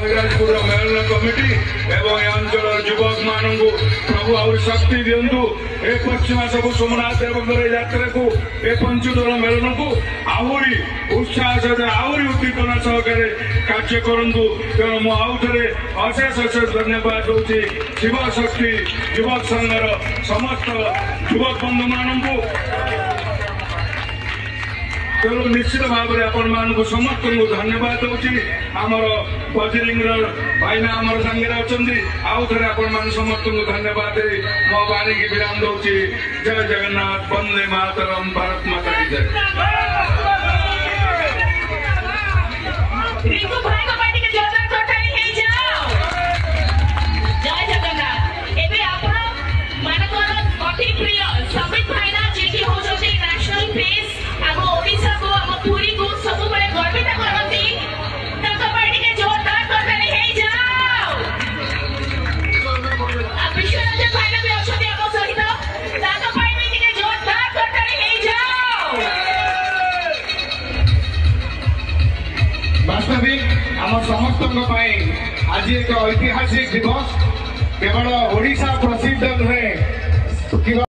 हरिराजपुर melon committee एवं ए अंचल युवक मान प्रभु आहरी शक्ति दिंतु ए पश्चिमा सब सोमनाथ यात्रा को ए पंचदल मेलन को आहरी उत्साह सहित आहरी उद्दीपना सहकारे कार्य करूँ। तेणु मु आउ थे अशेष अशेष धन्यवाद दूसरी शिव शक्ति युवक संघर समस्त युवक बंधु मान। तेणु निश्चित भाव में आपण मान समस्त को धन्यवाद दूसरी आमर बजरिंग भाईना आमर सागे अच्छा आउ थे आपण मान समस्त को धन्यवाद मो बाणी की विराम दूसरी। जय जगन्नाथ वंदे मातरम भारत माता की वास्तविक आम समस्त आज एक ऐतिहासिक दिवस केवल ओडिशा प्रसिद्ध नुहे।